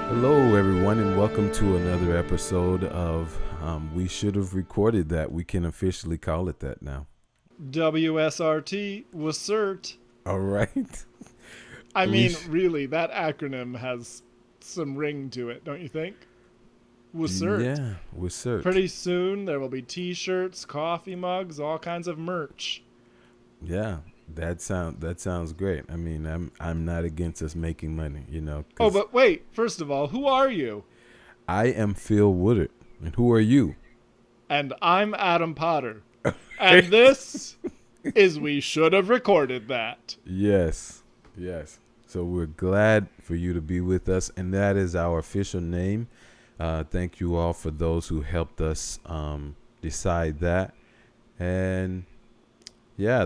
Hello, everyone, and welcome to another episode of We Should Have Recorded That. We can officially call it that now. WSRT was CERT. All right. I we mean, sh- really, that acronym has some ring to it, don't you think? Was CERT. yeah, with cert. Pretty soon there will be t-shirts, coffee mugs, all kinds of merch. Yeah, that sounds great. I mean, I'm not against us making money, Oh, because but wait, first of all, who are you? I am Phil Woodard, and who are you? And I'm Adam Potter. And this is We Should Have Recorded That. Yes, yes. So we're glad for you to be with us, and that is our official name. Thank you all for those who helped us decide that. And yeah,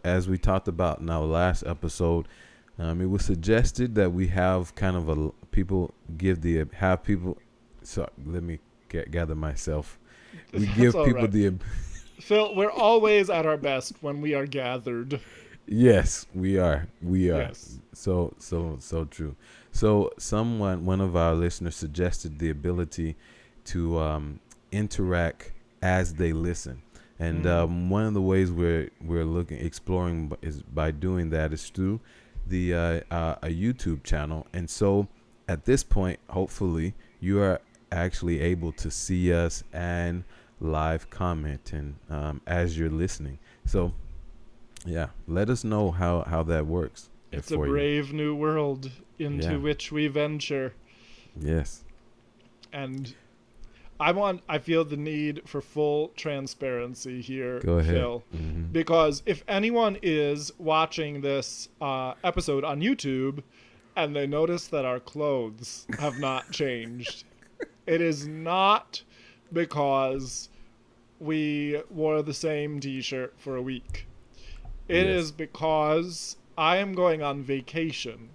as we talked about in our last episode, it was suggested that we have kind of have people. So let me gather myself. We That's give all people right. the Phil, we're always at our best when we are gathered. Yes, we are. Yes. So true. So one of our listeners suggested the ability to interact as they listen, and one of the ways we're looking exploring is by doing that is through the a YouTube channel. And so at this point, hopefully, you are actually able to see us and live comment and as you're listening. So yeah, let us know how that works It's a for you. brave new world into Yeah. which we venture. Yes. And I feel the need for full transparency here, Go ahead. Phil, because if anyone is watching this episode on YouTube and they notice that our clothes have not changed, it is not because we wore the same t-shirt for a week. It Yes. is because I am going on vacation.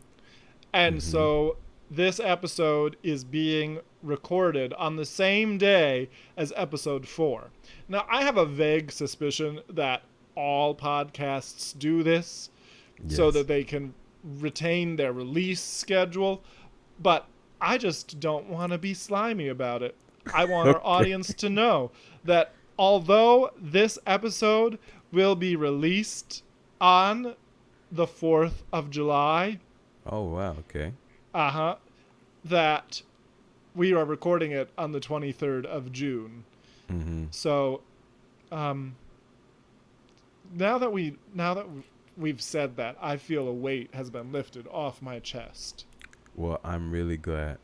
And so this episode is being recorded on the same day as episode 4. Now, I have a vague suspicion that all podcasts do this so Yes. that they can retain their release schedule, but I just don't want to be slimy about it. I want our Okay. audience to know that although this episode will be released on the 4th of July, Oh wow. Okay. that we are recording it on the 23rd of June. Mm-hmm. So, um, now that we've said that, I feel a weight has been lifted off my chest. Well, I'm really glad.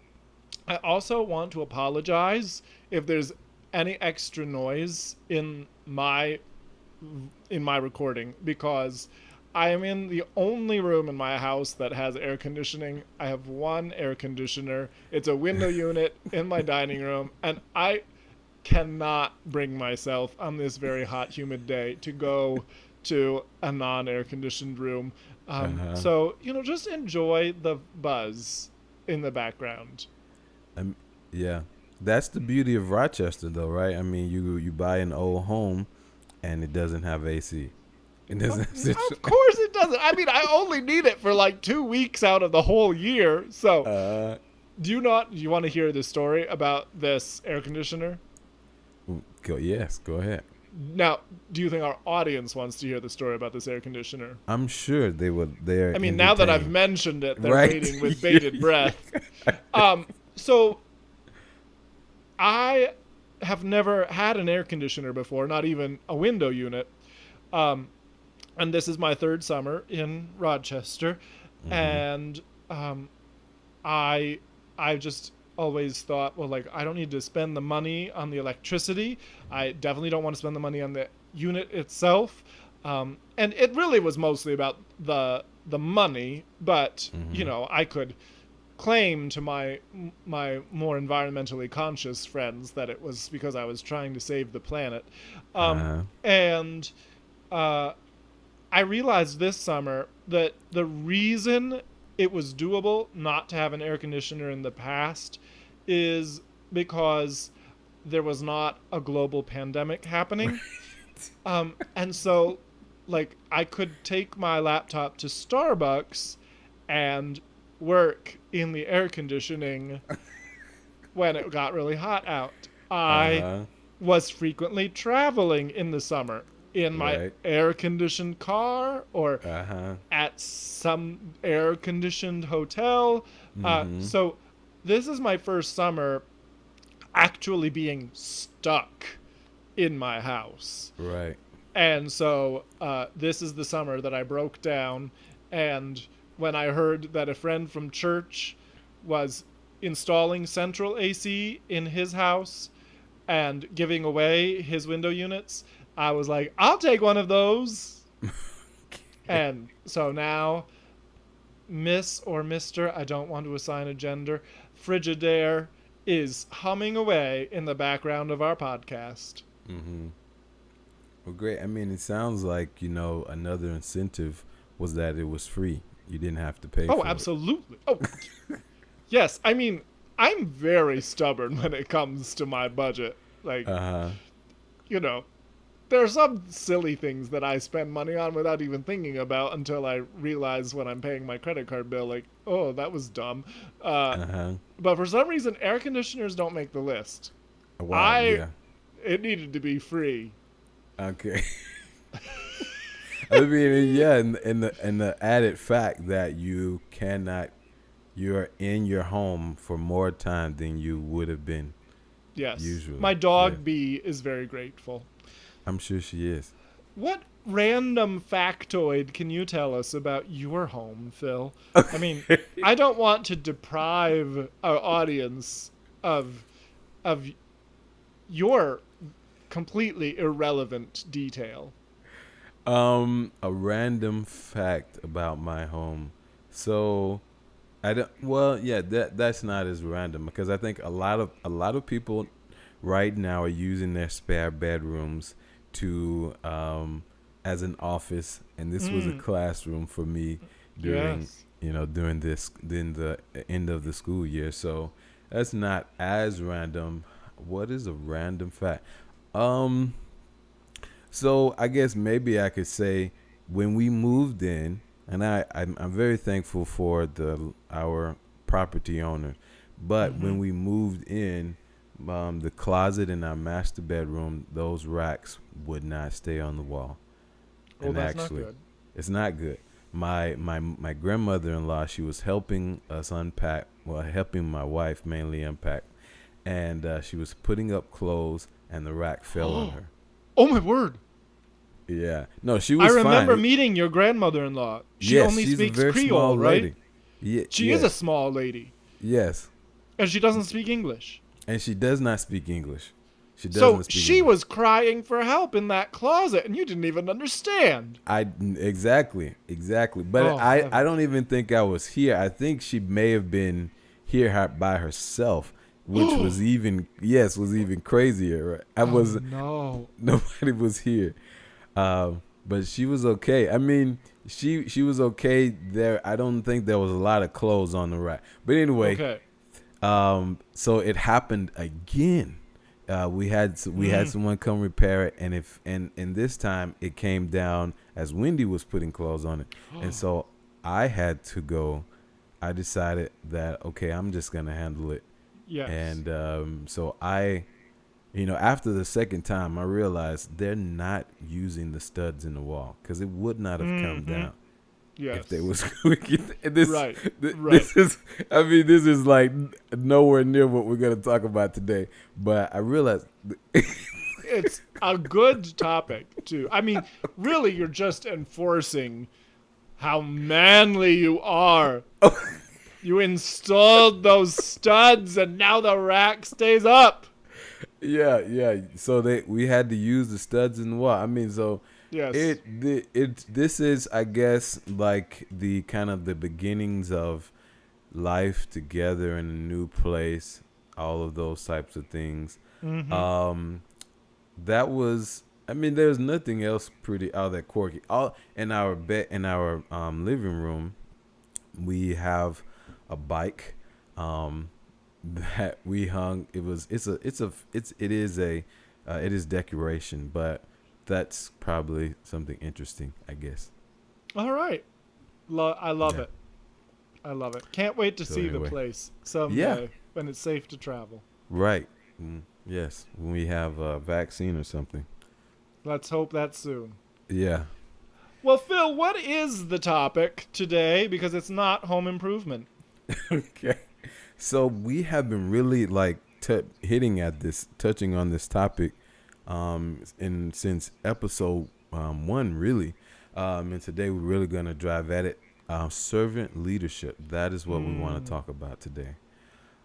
I also want to apologize if there's any extra noise in my recording, because I am in the only room in my house that has air conditioning. I have one air conditioner. It's a window unit in my dining room, and I cannot bring myself on this very hot, humid day to go to a non-air conditioned room. Uh-huh. So, just enjoy the buzz in the background. Um, yeah. That's the beauty of Rochester, though, right? I mean, you buy an old home, and it doesn't have AC. It doesn't have Of course it doesn't. I mean, I only need it for like 2 weeks out of the whole year. So, uh. do you want to hear the story about this air conditioner? Yes. Go ahead. Now, do you think our audience wants to hear the story about this air conditioner? I'm sure they would. They're. I mean, now that I've entertained. mentioned it, they're Right. waiting with bated breath. So I have never had an air conditioner before, not even a window unit. Um, and this is my third summer in Rochester, Mm-hmm. and I I just always thought, well, like, I don't need to spend the money on the electricity. I definitely don't want to spend the money on the unit itself. And it really was mostly about the money, but Mm-hmm. I could claim to my more environmentally conscious friends that it was because I was trying to save the planet. Uh-huh. And I realized this summer that the reason it was doable not to have an air conditioner in the past is because there was not a global pandemic happening. And so, like, I could take my laptop to Starbucks and work in the air conditioning when it got really hot out. I Uh-huh. was frequently traveling in the summer in my Right. air conditioned car or Uh-huh. at some air conditioned hotel. Mm-hmm. So this is my first summer actually being stuck in my house. Right. And so this is the summer that I broke down. And when I heard that a friend from church was installing central AC in his house and giving away his window units, I was like, I'll take one of those. And so now, Miss or Mr., I don't want to assign a gender, Frigidaire is humming away in the background of our podcast. Mm-hmm. Well, great. I mean, it sounds like, another incentive was that it was free. You didn't have to pay Oh, for it. absolutely. Oh, yes. I mean, I'm very stubborn when it comes to my budget. Like, Uh-huh. you know, there are some silly things that I spend money on without even thinking about until I realize when I'm paying my credit card bill, like, oh, that was dumb. Uh, Uh-huh. but for some reason, air conditioners don't make the list. Wow, I, yeah. it needed to be free. Okay. I mean, yeah, and the added fact that you're in your home for more time than you would have been Yes. usually. My Yeah. dog Bee is very grateful. I'm sure she is. What random factoid can you tell us about your home, Phil? I mean, I don't want to deprive our audience of your completely irrelevant detail. A random fact about my home. So I don't. Well, yeah, that's not as random because I think a lot of people right now are using their spare bedrooms to as an office, and this was a Mm, classroom for me during yes. during the end of the school year. So that's not as random. What is a random fact? Um, so I guess maybe I could say when we moved in, and I'm very thankful for the our property owner, but Mm-hmm. when we moved in, the closet in our master bedroom, those racks would not stay on the wall, Well, and that's not actually, good. it's not good. My grandmother-in-law, she was helping us unpack, well, helping my wife mainly unpack, and she was putting up clothes, and the rack fell on her. Oh my word! Yeah. No, she I was fine. remember meeting your grandmother-in-law. She Yes, only she's a speaks very Creole, small right? lady. Yeah, She is a yes, small lady, yes. and she doesn't speak English. And she does not speak English. She So doesn't speak she English. was crying for help in that closet, and you didn't even understand. Exactly. But Oh I heavens! don't even think I was here. I think she may have been here by herself, which was Oh even crazier. Right? I was no! Nobody was here. But she was okay. I mean, she was okay there. I don't think there was a lot of clothes on the rack. But anyway, Okay. so it happened again. We had Mm. someone come repair it, and this time it came down as Wendy was putting clothes on it, and so I had to go. I decided that okay, I'm just gonna handle it, Yes. and so after the second time, I realized they're not using the studs in the wall because it would not have come Mm-hmm. down if they Yes. was this. Right. Right. This is, I mean, this is like nowhere near what we're gonna talk about today. But I realized, It's a good topic too. I mean, really, you're just enforcing how manly you are. You installed those studs, and now the rack stays up. yeah. So we had to use the studs in the wall. I mean, so Yes. this is, I guess, like the kind of the beginnings of life together in a new place, all of those types of things. Mm-hmm. That was, I mean, there's nothing else pretty all that quirky. All in our bed, in our living room, we have a bike that we hung. It is decoration, but that's probably something interesting, I guess. All right. I love Yeah. it. I love it. Can't wait to So see the anyway, place yeah, someday when it's safe to travel. right. Yes, when we have a vaccine or something. Let's hope that soon. Yeah. Well, Phil, what is the topic today? Because it's not home improvement. Okay. So we have been really like touching on this topic, in since episode 1, really, and today we're really gonna drive at it. Servant leadership. That is what we want to talk about today.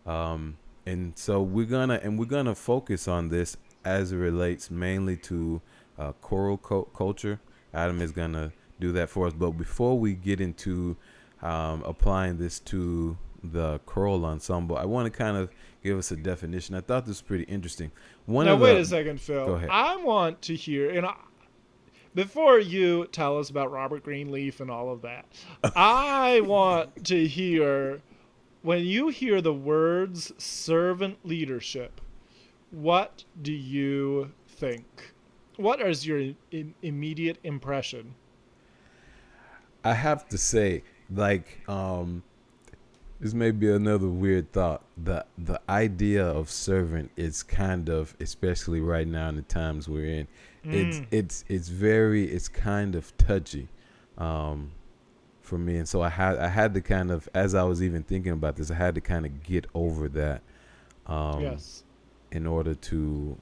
And so we're gonna focus on this as it relates mainly to choral culture. Adam is gonna do that for us. But before we get into applying this to the choral ensemble, I want to kind of give us a definition. I thought this was pretty interesting. Now, wait a second, Phil. Go ahead. I want to hear, before you tell us about Robert Greenleaf and all of that, I want to hear, when you hear the words servant leadership, what do you think? What is your immediate impression? I have to say, like, this may be another weird thought. The idea of servant is kind of, especially right now in the times we're in, it's kind of touchy, for me. And so I had to kind of, as I was even thinking about this, I had to kind of get over that. Yes. In order to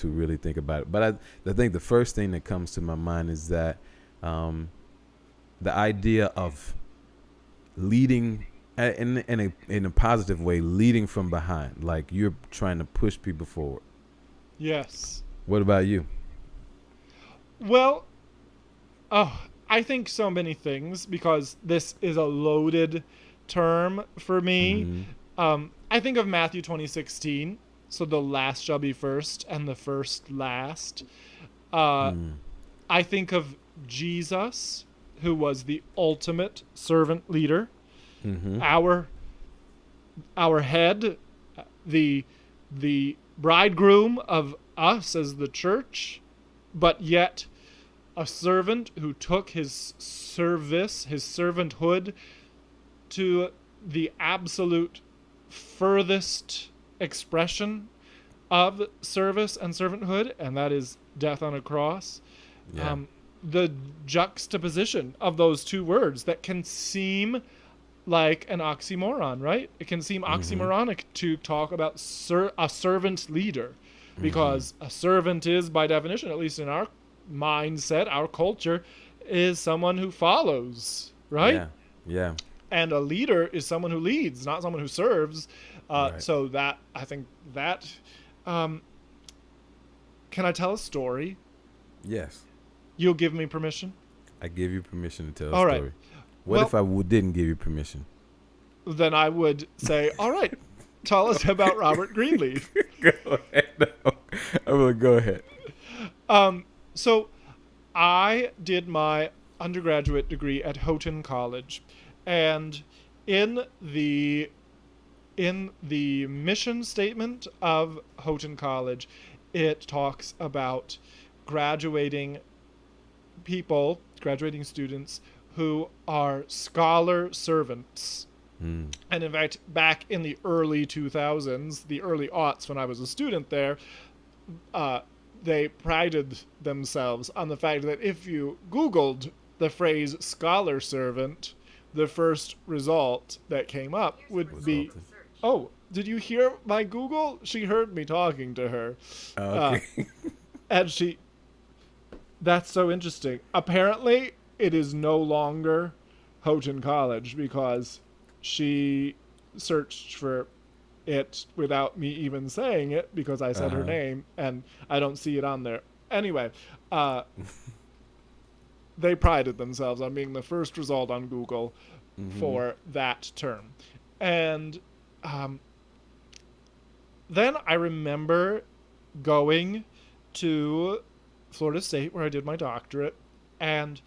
really think about it. But I think the first thing that comes to my mind is that the idea of leading in a positive way, leading from behind, like you're trying to push people forward. Yes. What about you? Well, I think so many things, because this is a loaded term for me. I think of Matthew 20:16, so the last shall be first and the first last. I think of Jesus, who was the ultimate servant leader, our head, the bridegroom of us as the church, but yet a servant who took his service, his servanthood, to the absolute furthest expression of service and servanthood, and that is death on a cross. Yeah. The juxtaposition of those two words that can seem like an oxymoron, right? It can seem oxymoronic to talk about a servant leader, because a servant is, by definition, at least in our mindset, our culture, is someone who follows, right? Yeah. And a leader is someone who leads, not someone who serves. Right. So that, I think that, can I tell a story? Yes. You'll give me permission? I give you permission to tell All a right. story. What if I didn't give you permission? Then I would say, all right, tell us about Robert Greenleaf. Go ahead. No. I'm gonna go ahead. So I did my undergraduate degree at Houghton College, and in the mission statement of Houghton College, it talks about graduating students who are scholar servants. And in fact, back in the early 2000s, the early aughts, when I was a student there, they prided themselves on the fact that if you Googled the phrase scholar servant, the first result that came up would be, oh, did you hear my Google? She heard me talking to her. Okay. And that's so interesting. Apparently, it is no longer Houghton College, because she searched for it without me even saying it, because I said her name, and I don't see it on there. Anyway, they prided themselves on being the first result on Google for that term. And then I remember going to Florida State, where I did my doctorate, and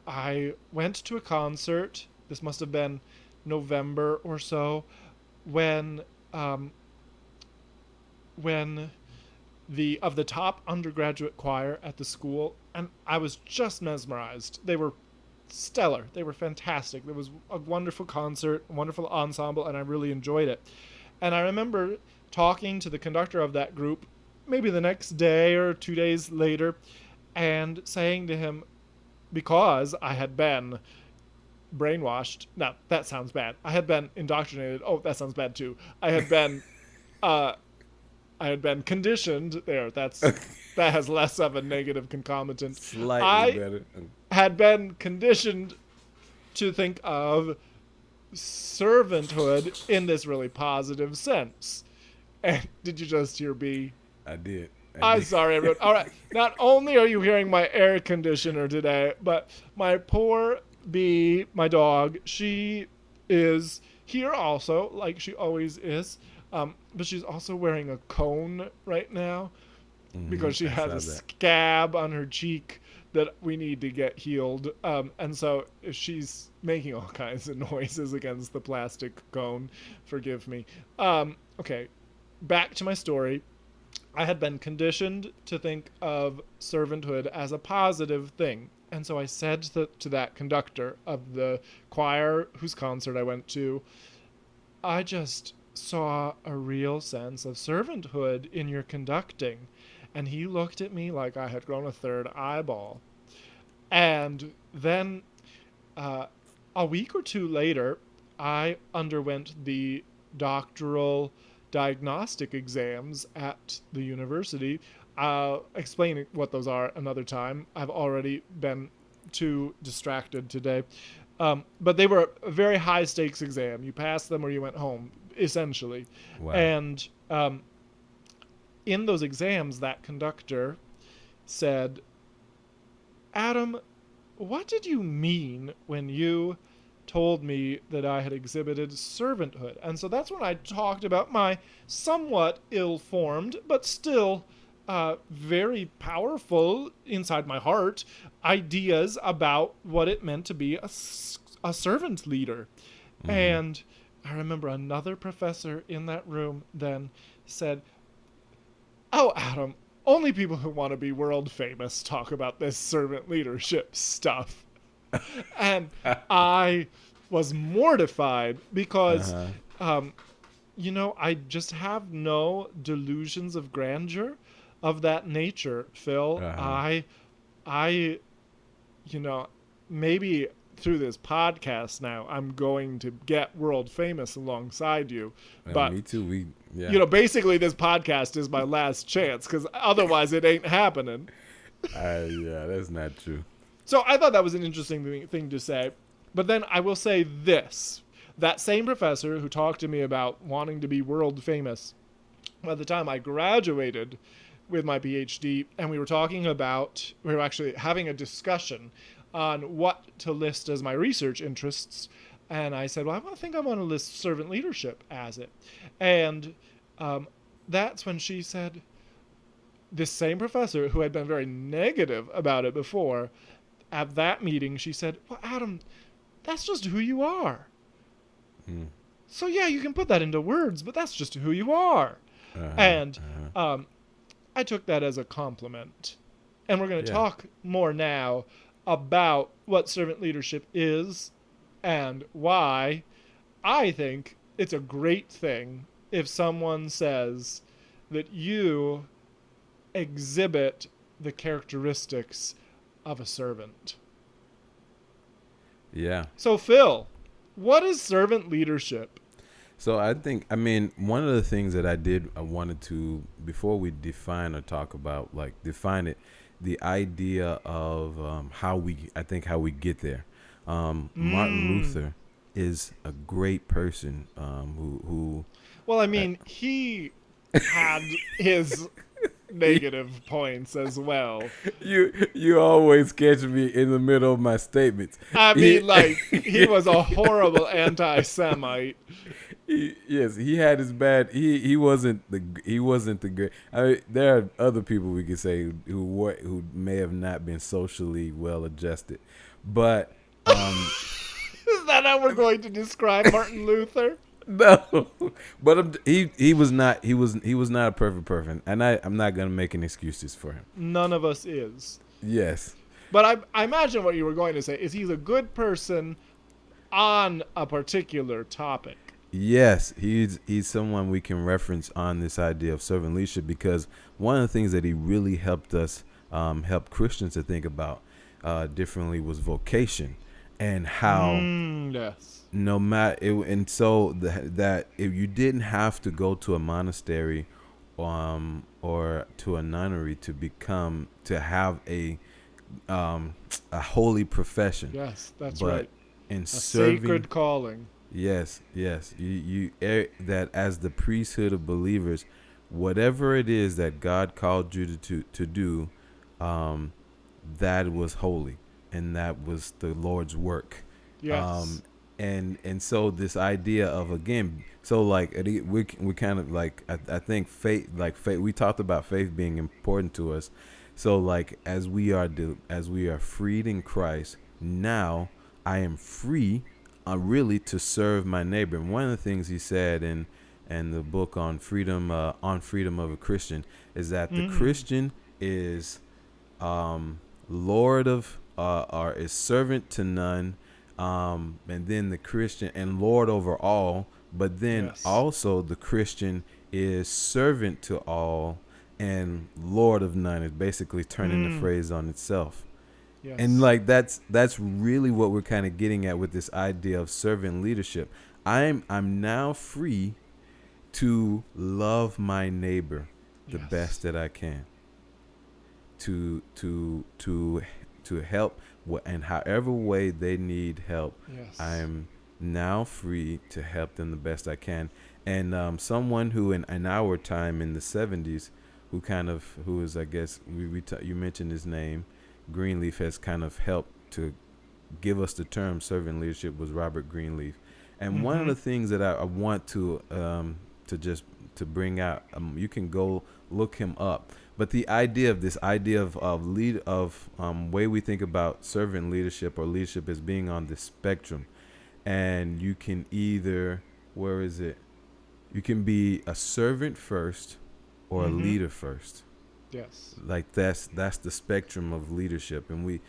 I went to a concert. This must have been November or so, when the top undergraduate choir at the school, and I was just mesmerized. They were stellar. They were fantastic. There was a wonderful concert, a wonderful ensemble, and I really enjoyed it. And I remember talking to the conductor of that group maybe the next day or 2 days later and saying to him, because I had been brainwashed. No, that sounds bad. I had been indoctrinated. Oh, that sounds bad too. Uh, I had been conditioned. There, that has less of a negative concomitant. Slightly better. Had been conditioned to think of servanthood in this really positive sense. And did you just hear B? I did. I'm sorry, everyone. All right. Not only are you hearing my air conditioner today, but my poor B, my dog, she is here also, like she always is. But she's also wearing a cone right now because she has a scab on her cheek that we need to get healed. And so if she's making all kinds of noises against the plastic cone, forgive me. Okay, back to my story. I had been conditioned to think of servanthood as a positive thing. And so I said to that conductor of the choir whose concert I went to, I just saw a real sense of servanthood in your conducting. And he looked at me like I had grown a third eyeball. And then a week or two later, I underwent the doctoral diagnostic exams at the university. I'll explain what those are another time. I've already been too distracted today. But they were a very high stakes exam. You passed them or you went home, essentially. Wow. And in those exams, that conductor said, Adam, what did you mean when you told me that I had exhibited servanthood? And so that's when I talked about my somewhat ill-formed, but still very powerful inside my heart ideas about what it meant to be a servant leader. Mm-hmm. And I remember another professor in that room then said, oh, Adam, only people who want to be world famous talk about this servant leadership stuff. And I was mortified because, I just have no delusions of grandeur of that nature, Phil. I maybe through this podcast now, I'm going to get world famous alongside you. But me too. Basically this podcast is my last chance because otherwise it ain't happening. Yeah, that's not true. So I thought that was an interesting thing to say. But then I will say this. That same professor who talked to me about wanting to be world famous, by the time I graduated with my PhD, and we were actually having a discussion on what to list as my research interests. And I said, well, I think I want to list servant leadership as it. And that's when she said, this same professor who had been very negative about it before, at that meeting, she said, well, Adam, that's just who you are. So yeah, you can put that into words, but that's just who you are. And I took that as a compliment. And we're going to talk more now about what servant leadership is and why I think it's a great thing if someone says that you exhibit the characteristics of a servant. Yeah. So, Phil, what is servant leadership? So one of the things that I wanted to, before we define or talk about, define it, the idea of how we get there. Martin Luther is a great person who. Well, he had his negative points as well. You always catch me in the middle of my statements. He was a horrible anti-Semite. He had his bad. He wasn't the great. There are other people we could say who may have not been socially well adjusted, but is that how we're going to describe Martin Luther? No, but he was not a perfect person, and I'm not gonna make any excuses for him. None of us is. Yes, But I imagine what you were going to say is he's a good person on a particular topic. Yes, he's someone we can reference on this idea of servant leadership, because one of the things that he really helped us, help Christians to think about differently, was vocation, and how Yes. no matter and so that if you didn't have to go to a monastery or to a nunnery to have a holy profession, Yes, that's but right. in A serving. sacred calling. Yes, yes. That as the priesthood of believers, whatever it is that God called you to do, that was holy, and that was the Lord's work. Yes. And so this idea of, again, so like we kind of like, I think faith, we talked about faith being important to us. So like as we are freed in Christ, now I am free, really, to serve my neighbor. And one of the things he said in the book on freedom of a Christian is that the Christian is Lord of or is servant to none, and then the Christian and Lord over all, but then Yes. also the Christian is servant to all and Lord of none. Is basically turning the phrase on itself. Yes. And like that's really what we're kind of getting at with this idea of servant leadership. I'm now free to love my neighbor the Yes. best that I can. To help and however way they need help. Yes. I'm now free to help them the best I can. And someone who in our time in the 70s, who is, I guess, you mentioned his name, Greenleaf, has kind of helped to give us the term servant leadership, was Robert Greenleaf. And one of the things that I want to bring out, you can go look him up, but the idea of way we think about servant leadership or leadership as being on the spectrum, and you can either, you can be a servant first or a leader first. Yes. Like that's the spectrum of leadership, and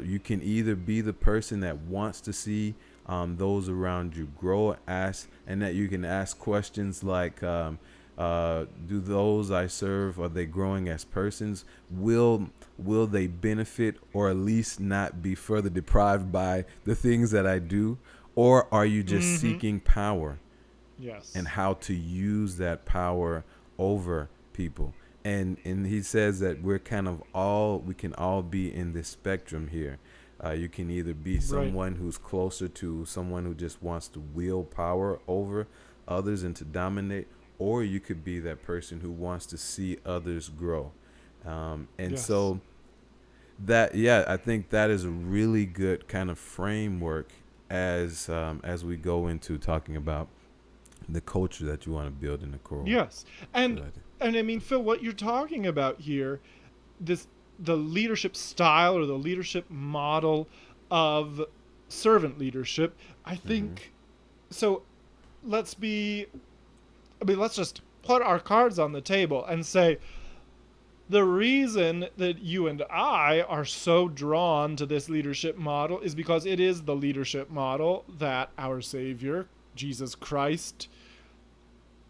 you can either be the person that wants to see those around you grow, and that you can ask questions like, do those I serve, are they growing as persons? Will they benefit or at least not be further deprived by the things that I do? Or are you just seeking power? Yes. And how to use that power over people? And he says that we can all be in this spectrum here. You can either be someone who's closer to someone who just wants to wield power over others and to dominate, or you could be that person who wants to see others grow. So I think that is a really good kind of framework as we go into talking about the culture that you want to build in the core. Yes. And I mean, Phil, what you're talking about here, the leadership style or the leadership model of servant leadership, I think, so let's just put our cards on the table and say, the reason that you and I are so drawn to this leadership model is because it is the leadership model that our Savior, Jesus Christ,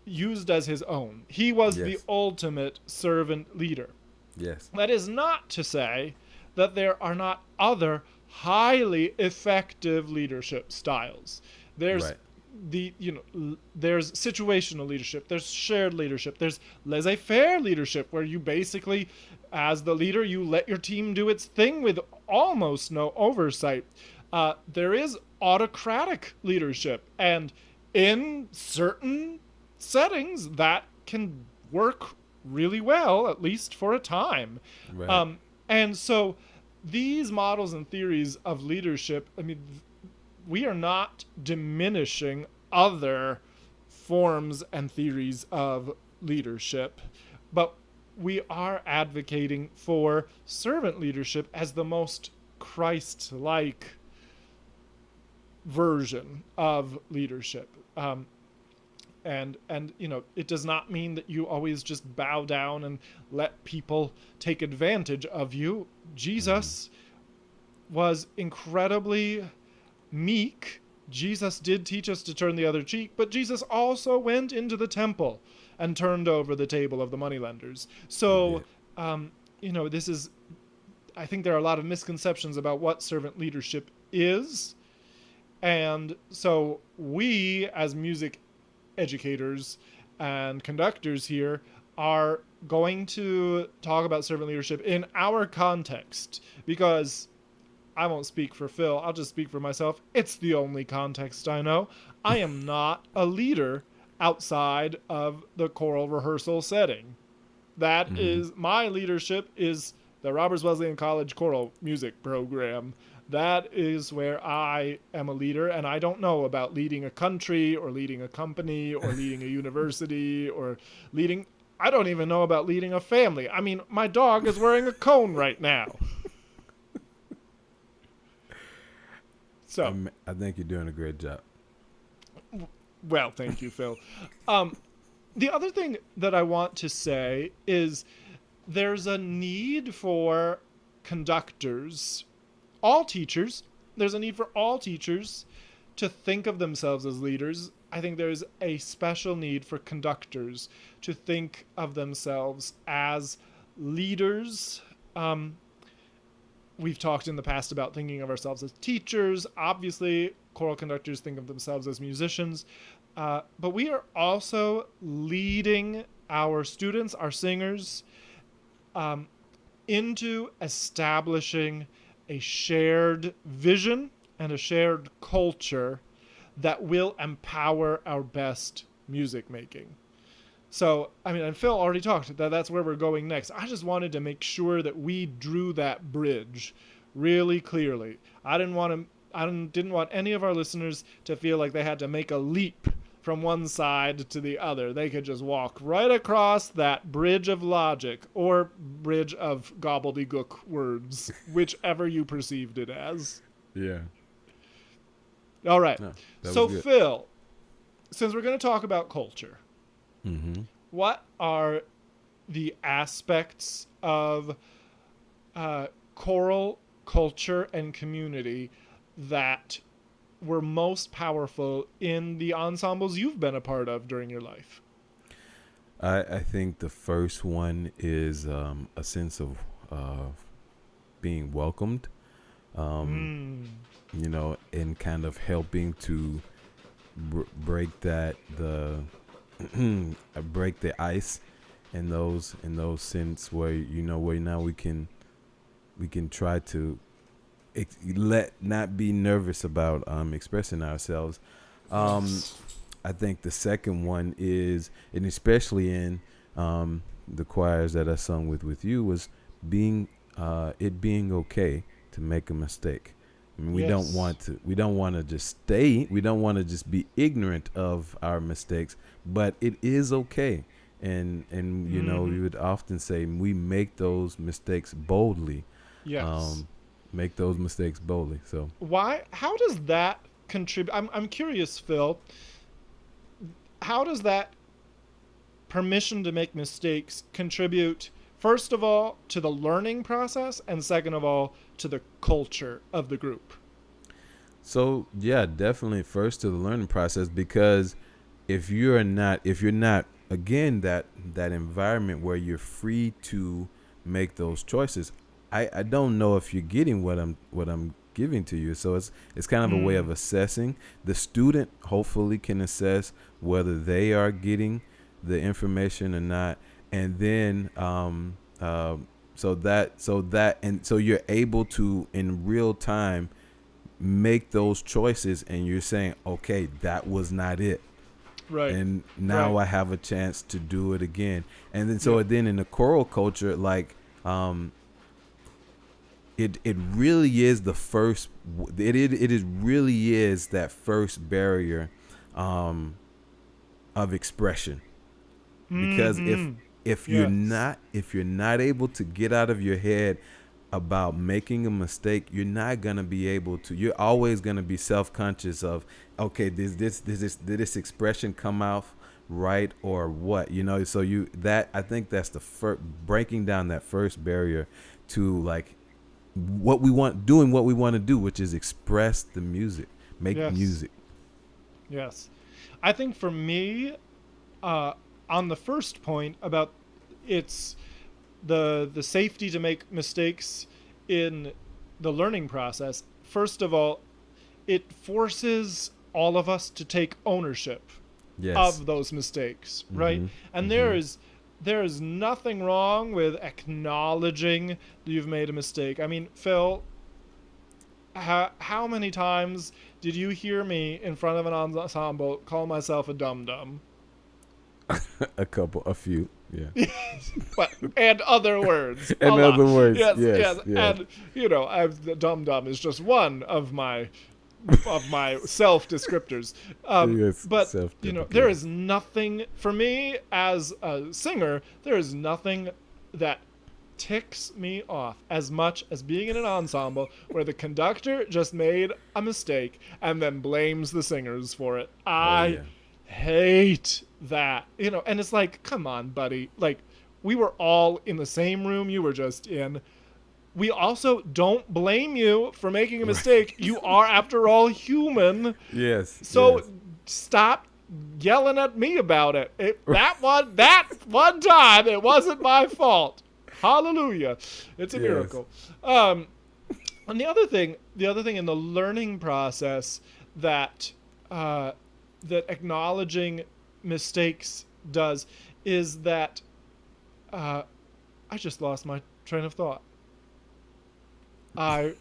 used as his own. He was the ultimate servant leader. Yes. That is not to say that there are not other highly effective leadership styles. There's there's situational leadership, there's shared leadership, there's laissez-faire leadership, where you basically, as the leader, you let your team do its thing with almost no oversight. There is autocratic leadership, and in certain settings that can work really well, at least for a time. Right. And so these models and theories of leadership, I mean, we are not diminishing other forms and theories of leadership, but we are advocating for servant leadership as the most Christ-like version of leadership. and it does not mean that you always just bow down and let people take advantage of you. Mm-hmm. Jesus was incredibly meek. Jesus did teach us to turn the other cheek, but Jesus also went into the temple and turned over the table of the moneylenders. He So, did. this is, I think there are a lot of misconceptions about what servant leadership is. And so, we, as music educators and conductors here, are going to talk about servant leadership in our context because I won't speak for Phil. I'll just speak for myself. It's the only context I know. I am not a leader outside of the choral rehearsal setting. That Mm-hmm. is my leadership is the Roberts Wesleyan College choral music program. That is where I am a leader, and I don't know about leading a country or leading a company or leading a university or leading. I don't even know about leading a family. I mean, my dog is wearing a cone right now. So, I think you're doing a great job. well, thank you, Phil. Um, the other thing that I want to say is there's a need for conductors, all teachers, there's a need for all teachers to think of themselves as leaders. I think there's a special need for conductors to think of themselves as leaders. Um, we've talked in the past about thinking of ourselves as teachers. Obviously, choral conductors think of themselves as musicians. But we are also leading our students, our singers, um, into establishing a shared vision and a shared culture that will empower our best music making. So, I mean, and Phil already talked that that's where we're going next. I just wanted to make sure that we drew that bridge really clearly. I didn't want any of our listeners to feel like they had to make a leap from one side to the other. They could just walk right across that bridge of logic or bridge of gobbledygook words, whichever you perceived it as. Yeah. All right. No, that was So, good. Phil, since we're going to talk about culture, Mm-hmm. what are the aspects of choral culture and community that were most powerful in the ensembles you've been a part of during your life? I think the first one is a sense of being welcomed, um, Mm. and kind of helping to break break the ice in those sense where where now we can try to let not be nervous about expressing ourselves. Um, Yes. I think the second one is, and especially in the choirs that I sung with you, was being it being okay to make a mistake. I mean, Yes. we don't want to just stay, we don't want to just be ignorant of our mistakes, but it is okay. And Mm-hmm. you would often say we make those mistakes boldly, Yes. um, make those mistakes boldly. So Why? How does that contribute? I'm curious, Phil. How does that permission to make mistakes contribute, first of all, to the learning process, and second of all, to the culture of the group? So yeah, definitely first to the learning process, because if you're not again that environment where you're free to make those choices, I don't know if you're getting what I'm giving to you. So it's kind of a way Mm. of assessing. The student hopefully can assess whether they are getting the information or not, and then so you're able to in real time make those choices, and you're saying, okay, that was not it, Right. and now Right. I have a chance to do it again. And then Yep. in the choral culture, like it really is the first, it is really is that first barrier um of expression, because Mm-hmm. Yes. if you're not able to get out of your head about making a mistake, you're not gonna be able to. You're always gonna be self conscious of, okay, did this expression come out right or what, so I think that's the first, breaking down that first barrier to like doing what we want to do, which is express the music, make Yes. music. Yes. I think for me, on the first point about it's the safety to make mistakes in the learning process. First of all, it forces all of us to take ownership Yes. of those mistakes, right? Mm-hmm. And Mm-hmm. there is nothing wrong with acknowledging that you've made a mistake. I mean, Phil, how many times did you hear me in front of an ensemble call myself a dum dum? A few, yeah. But and other words, a In lot. other words, Yes, yes, yes, yes. and I've the dum dum is just one of my self descriptors. Yes, But there self-deprecating. is nothing for me as a singer. There is nothing that ticks me off as much as being in an ensemble where the conductor just made a mistake and then blames the singers for it. Oh I yeah. hate that. And it's like, come on, buddy. Like, we were all in the same room you were just in. We also don't blame you for making a mistake. Right. You are, after all, human. Yes, So yes. stop yelling at me about it. That one time, it wasn't my fault. Hallelujah. It's a Yes. miracle. And the other thing in the learning process that that acknowledging mistakes does is that I just lost my train of thought. I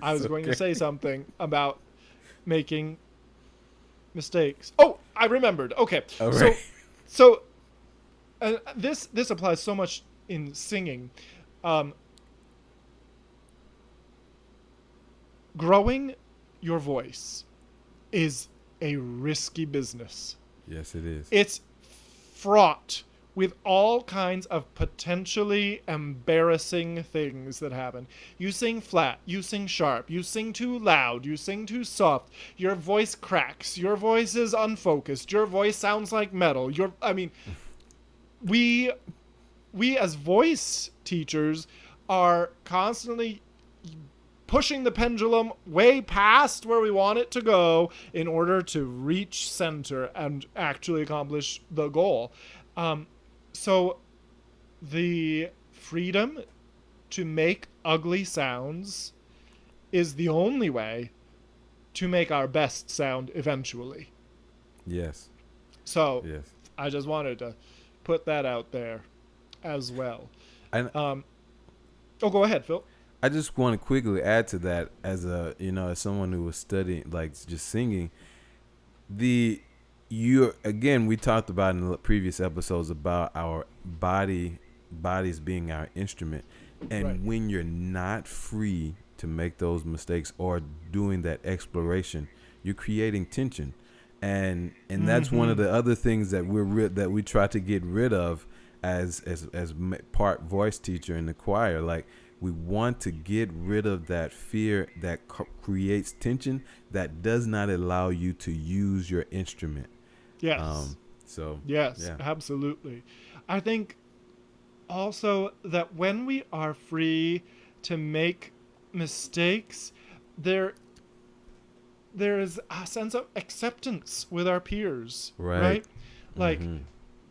I It's was going to okay. say something about making mistakes. Oh, I remembered. Okay, All right. so this applies so much in singing. Um, Growing your voice is a risky business. Yes, it is. It's fraught with all kinds of potentially embarrassing things that happen. You sing flat, you sing sharp, you sing too loud, you sing too soft, your voice cracks, your voice is unfocused, your voice sounds like metal. We we as voice teachers are constantly pushing the pendulum way past where we want it to go in order to reach center and actually accomplish the goal. So the freedom to make ugly sounds is the only way to make our best sound eventually. Yes. So Yes. I just wanted to put that out there as well. And Um, oh, go ahead, Phil. I just want to quickly add to that, as as someone who was studying, like just singing, the you again, we talked about in the previous episodes about our bodies being our instrument, Right. and when you're not free to make those mistakes or doing that exploration, you're creating tension, and that's one of Mm-hmm. the other things that that we try to get rid of part voice teacher in the choir. Like, we want to get rid of that fear that creates tension, that does not allow you to use your instrument. Yes. Um, so Yes, yeah, absolutely. I think also that when we are free to make mistakes, there there is a sense of acceptance with our peers, right. right? Like, Mm-hmm.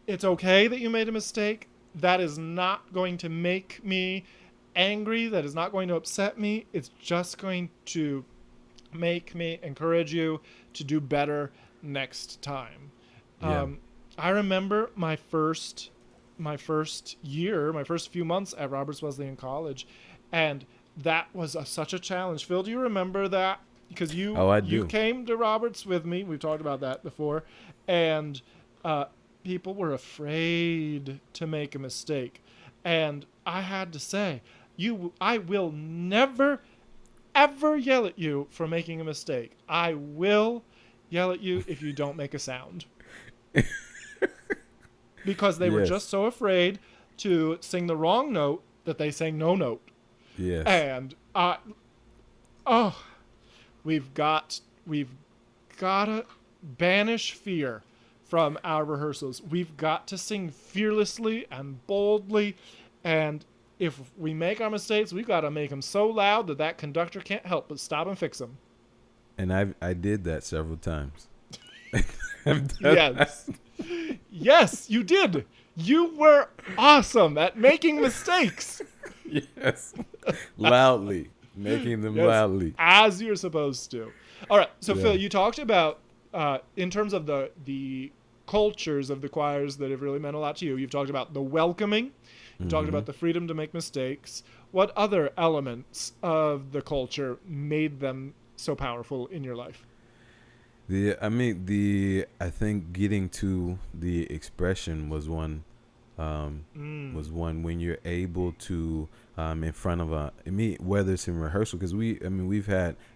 it's okay that you made a mistake. That is not going to make me angry. That is not going to upset me. It's just going to make me encourage you to do better next time. Yeah. Um, I remember my first year, my first few months at Roberts Wesleyan College, and that was such a challenge. Phil, do you remember that? Because Oh, I you do. came to Roberts with me. We've talked about that before, and uh, people were afraid to make a mistake, and I had to say, I will never ever yell at you for making a mistake. I will yell at you if you don't make a sound. Because they were Yes. just so afraid to sing the wrong note that they sang no note. Yes. And oh, we've got to banish fear from our rehearsals. We've got to sing fearlessly and boldly, and if we make our mistakes, we've got to make them so loud that that conductor can't help but stop and fix them. And I did that several times. I've done Yes. Yes, you did. You were awesome at making mistakes. that. Yes. Loudly. Making them Yes, loudly. as you're supposed to. All right. So Yeah. Phil, you talked about in terms of the cultures of the choirs that have really meant a lot to you. You've talked about the welcoming. You talked about the freedom to make mistakes. What other elements of the culture made them so powerful in your life? I think getting to the expression was one. Was one when you're able to in front of whether it's in rehearsal, because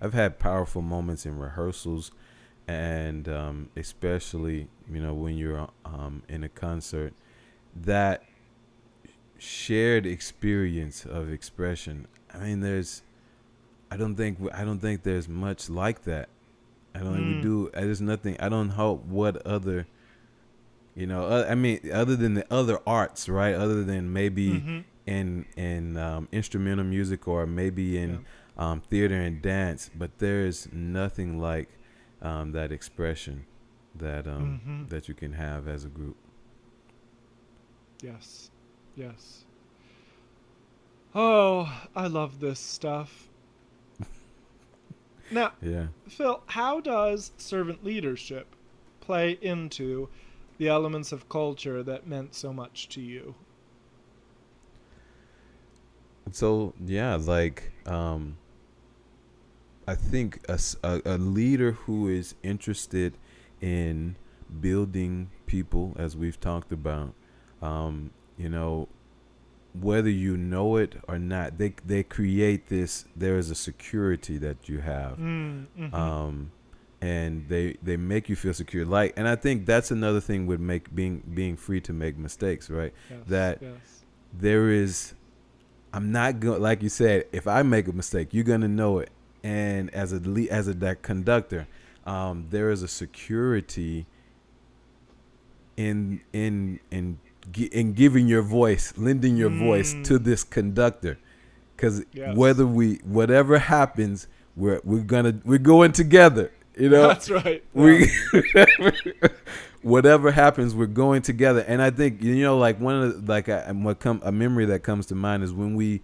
I've had powerful moments in rehearsals, and especially when you're in a concert, that shared experience of expression. I don't think there's much like that. I don't think we do. There's nothing. I don't know what other, other than the other arts, right? Other than maybe in instrumental music, or maybe in theater and dance, but there's nothing like that expression that that you can have as a group. Yes. Yes. Oh, I love this stuff. Now, Yeah. Phil, how does servant leadership play into the elements of culture that meant so much to you? So yeah, I think a leader who is interested in building people, as we've talked about, whether you know it or not, they create this. There is a security that you have, and they make you feel secure. And I think that's another thing with being free to make mistakes, right? Yes, That yes. there is. I'm not going, like you said, if I make a mistake, you're gonna know it. And as that conductor, there is a security in giving your voice, lending your voice to this conductor, because Yes. whatever happens, we're going together. That's right. We whatever happens, we're going together. And I think one of the, a memory that comes to mind is when we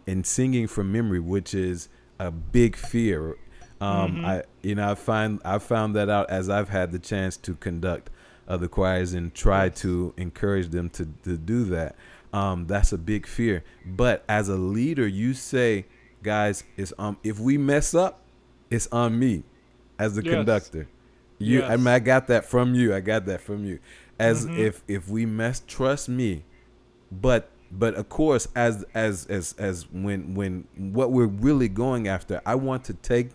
in singing from memory, which is a big fear. I found that out as I've had the chance to conduct other choirs and try to encourage them to do that. That's a big fear. But as a leader, you say, guys, it's if we mess up, it's on me as the conductor. I got that from you. As if we mess, trust me. But of course, as when what we're really going after, I want to take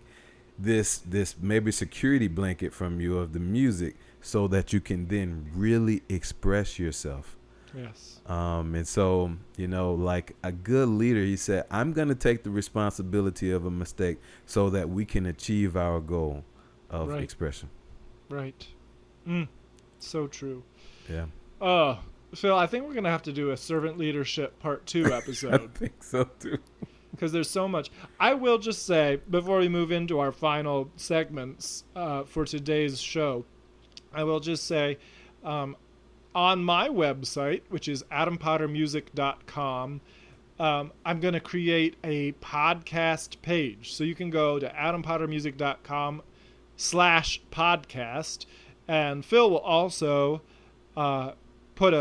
this maybe security blanket from you of the music, so that you can then really express yourself. Yes. And so, like a good leader, he said, I'm going to take the responsibility of a mistake so that we can achieve our goal of expression. Right. So true. Yeah. Phil, I think we're going to have to do a servant leadership part 2 episode. I think so too. Because there's so much. I will just say, before we move into our final segments for today's show, I will just say, on my website, which is adampottermusic.com, I'm going to create a podcast page. So you can go to adampottermusic.com/podcast, and Phil will also put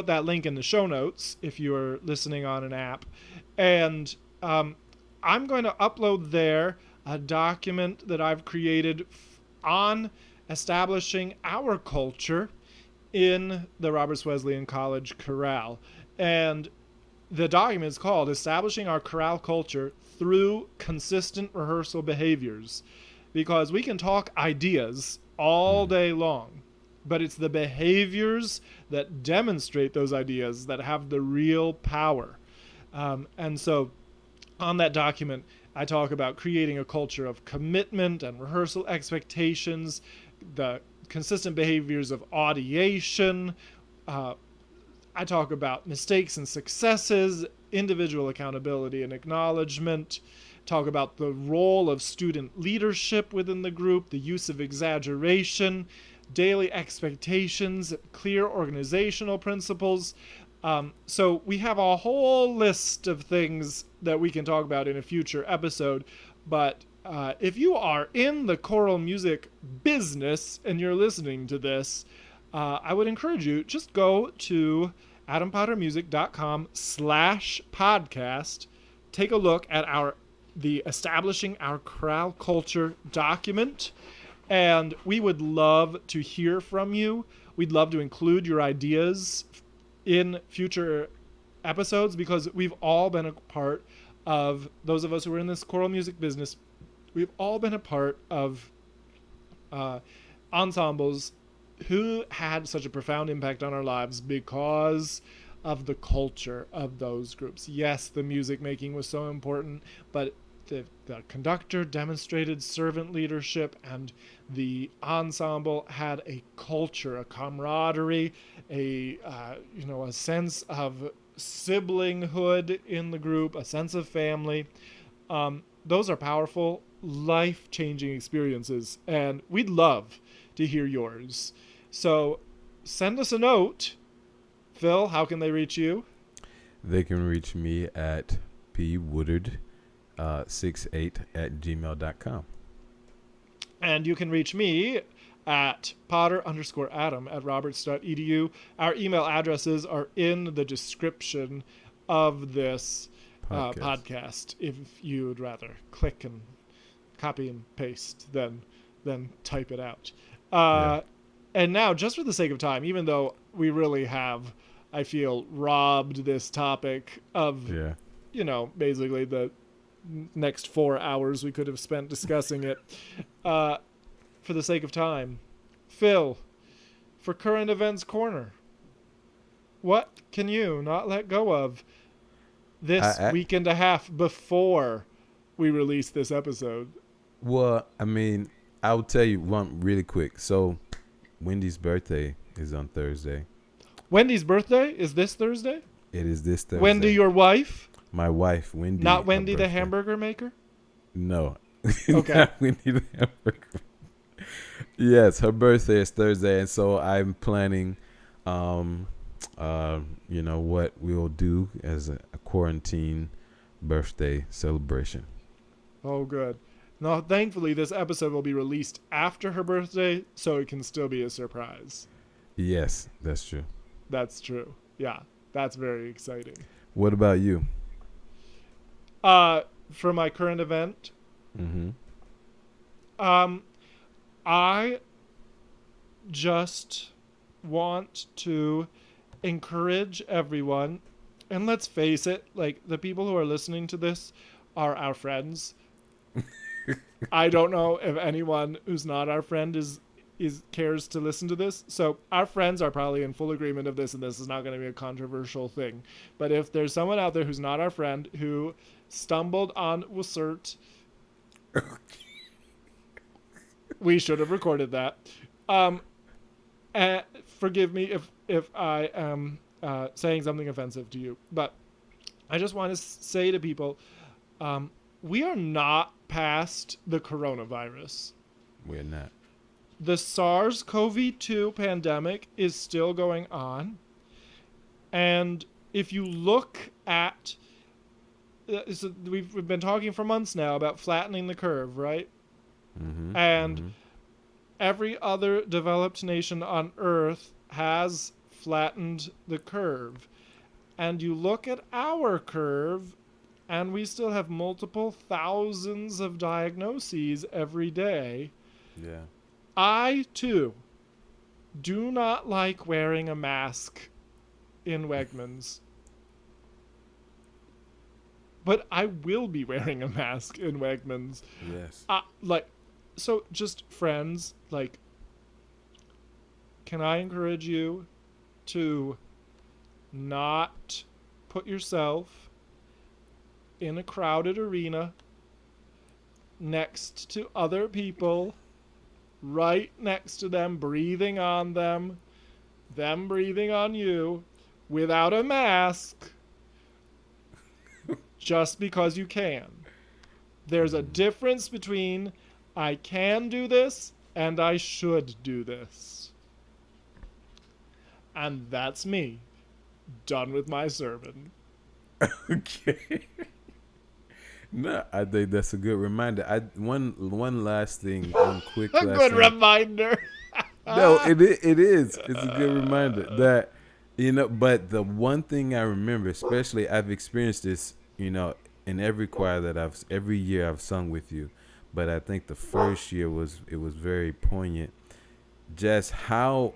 that link in the show notes if you are listening on an app. And I'm going to upload there a document that I've created on establishing our culture in the Roberts Wesleyan College Chorale. And the document is called Establishing Our Chorale Culture Through Consistent Rehearsal Behaviors. Because we can talk ideas all day long, but it's the behaviors that demonstrate those ideas that have the real power. And so on that document, I talk about creating a culture of commitment and rehearsal expectations, the consistent behaviors of audiation. I talk about mistakes and successes, individual accountability and acknowledgement. Talk about the role of student leadership within the group, the use of exaggeration, daily expectations, clear organizational principles. So we have a whole list of things that we can talk about in a future episode. But if you are in the choral music business and you're listening to this, I would encourage you, just go to adampottermusic.com/podcast. Take a look at the Establishing Our Chorale Culture document. And we would love to hear from you. We'd love to include your ideas in future episodes, because we've all been a part of, those of us who are in this choral music business, we've all been a part of ensembles who had such a profound impact on our lives because of the culture of those groups. Yes, the music making was so important, but the conductor demonstrated servant leadership, and the ensemble had a culture, a camaraderie, a sense of siblinghood in the group, a sense of family. Those are powerful, life-changing experiences, and we'd love to hear yours. So send us a note. Phil, how can they reach you? They can reach me at pwoodard68@gmail.com. And you can reach me at potter_adam@roberts.edu. Our email addresses are in the description of this podcast, if you'd rather click and copy and paste than type it out. And now, just for the sake of time, even though we really have, I feel, robbed this topic of, basically the next 4 hours we could have spent discussing it, for the sake of time, Phil, for Current Events Corner, what can you not let go of this week and a half before we release this episode? Well, I mean, I'll tell you one really quick. So Wendy's birthday is on Thursday. Wendy's birthday is this Thursday? It is this Thursday. Wendy, your wife? My wife, Wendy. Not Wendy the hamburger maker? No. Okay. Not Wendy the hamburger. Yes, her birthday is Thursday, and so I'm planning, what we'll do as a quarantine birthday celebration. Oh, good. Now, thankfully, this episode will be released after her birthday, so it can still be a surprise. Yes, that's true. That's true. Yeah, that's very exciting. What about you? For my current event, I just want to encourage everyone, and let's face it, like, the people who are listening to this are our friends. I don't know if anyone who's not our friend is cares to listen to this. So our friends are probably in full agreement of this, and this is not going to be a controversial thing. But if there's someone out there who's not our friend who stumbled on WSRT, we should have recorded that. And forgive me if I am saying something offensive to you, but I just want to say to people, we are not past the coronavirus. We're not. The SARS-CoV-2 pandemic is still going on. And if you look at, so we've been talking for months now about flattening the curve, right? And every other developed nation on Earth has flattened the curve. And you look at our curve, and we still have multiple thousands of diagnoses every day. Yeah. I, too, do not like wearing a mask in Wegmans. But I will be wearing a mask in Wegmans. Yes. So just friends, can I encourage you to not put yourself in a crowded arena next to other people right next to them, breathing on them breathing on you without a mask just because you can. There's a difference between I can do this and I should do this. And that's me, done with my sermon. Okay. No, I think that's a good reminder. One last thing, one quick A last good thing. reminder. No, it is. It's a good reminder that But the one thing I remember, especially I've experienced this, in every choir that every year I've sung with you, but I think the first year was very poignant. Just how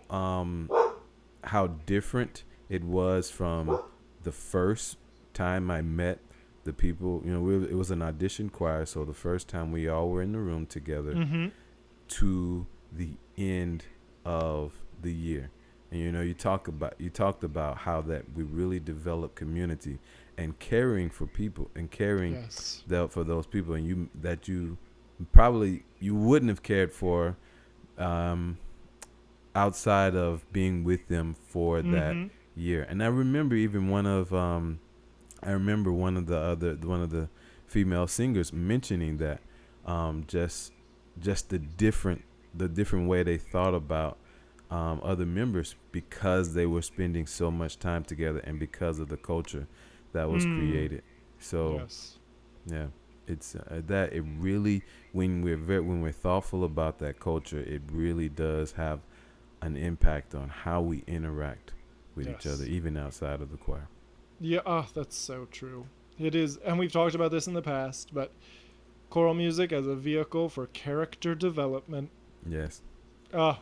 different it was from the first time I met the people. It was an audition choir, so the first time we all were in the room together Mm-hmm. to the end of the year. And you talked about how that we really develop community and caring for people and caring Yes. for those people, and you probably you wouldn't have cared for outside of being with them for that Mm-hmm. year. And I remember even one of the female singers mentioning that just the different way they thought about other members because they were spending so much time together and because of the culture that was created. So Yes. yeah, it's that it really when we're thoughtful about that culture, it really does have an impact on how we interact with each Yes. other, even outside of the choir. Yeah, that's so true. It is, and we've talked about this in the past, but choral music as a vehicle for character development. Yes.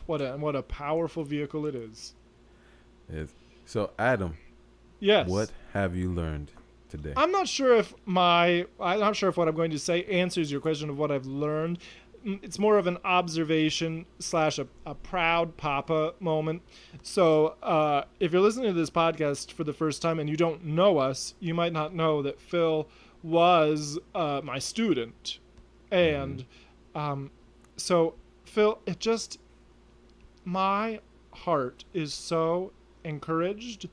What a powerful vehicle it is. Yes. So Adam, Yes. what have you learned today? I'm not sure if what I'm going to say answers your question of what I've learned. It's more of an observation / a proud papa moment. So if you're listening to this podcast for the first time and you don't know us, you might not know that Phil was my student. And so Phil, my heart is so encouraged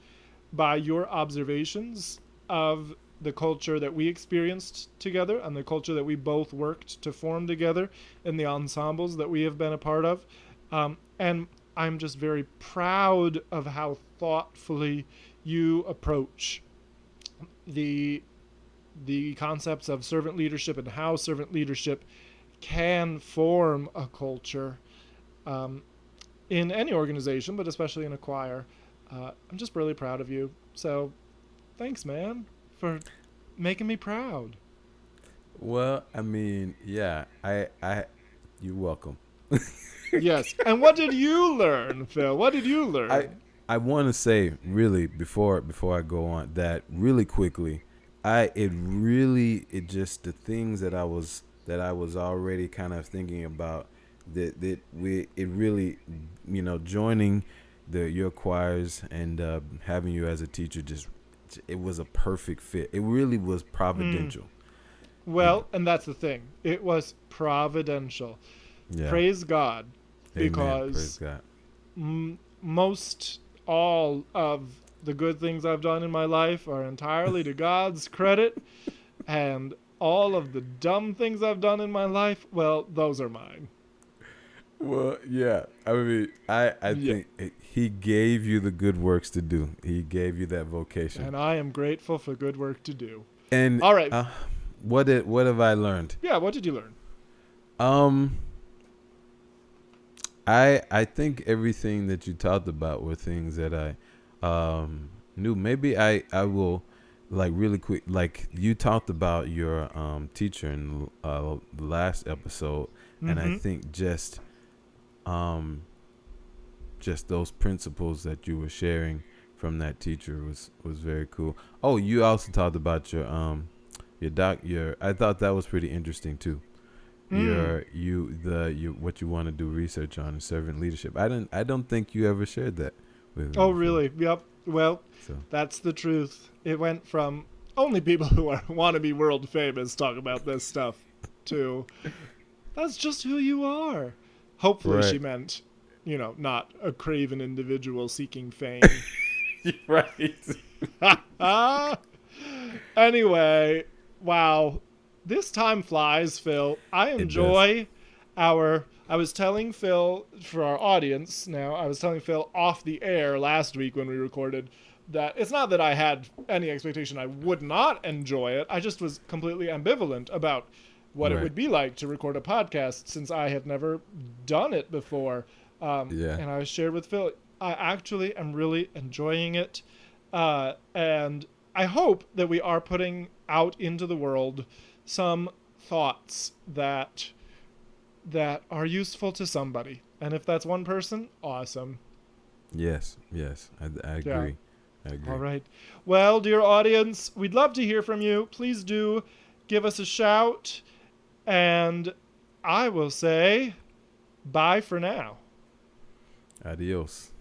by your observations of the culture that we experienced together and the culture that we both worked to form together in the ensembles that we have been a part of. And I'm just very proud of how thoughtfully you approach the concepts of servant leadership and how servant leadership can form a culture in any organization, but especially in a choir. I'm just really proud of you. So thanks, man, for making me proud. Well, I mean, yeah, you're welcome. Yes. And what did you learn, Phil? What did you learn? I want to say really before I go on that really quickly, it just the things that I was already kind of thinking about joining your choirs and having you as a teacher, just it was a perfect fit. It really was providential. Well, and that's the thing. It was providential. Yeah. Praise God. Amen. Because Praise God. Most all of the good things I've done in my life are entirely to God's credit. And all of the dumb things I've done in my life, well, those are mine. Well, yeah. I mean, I Yeah. think he gave you the good works to do. He gave you that vocation. And I am grateful for good work to do. And All right. what have I learned? Yeah, what did you learn? I think everything that you talked about were things that I knew. Maybe I will like really quick. Like you talked about your teacher in the last episode, and I think just those principles that you were sharing from that teacher was very cool. Oh, you also talked about your I thought that was pretty interesting too. What you want to do research on in servant leadership. I don't think you ever shared that with me. Oh, before. really? Yep. Well, So that's the truth. It went from only people who want to be world famous talk about this stuff to that's just who you are. Hopefully she Right. meant, not a craven individual seeking fame. Right. Ah. Anyway, wow. This time flies, Phil. I It does. enjoy I was telling Phil for our audience now, I was telling Phil off the air last week when we recorded that it's not that I had any expectation I would not enjoy it. I just was completely ambivalent about what it Right. would be like to record a podcast since I had never done it before. Yeah. And I shared with Phil, I actually am really enjoying it. And I hope that we are putting out into the world some thoughts that are useful to somebody. And if that's one person, awesome. Yes. Yes. I Yeah. agree. I All agree. right. Well, dear audience, we'd love to hear from you. Please do give us a shout. And I will say bye for now. Adios.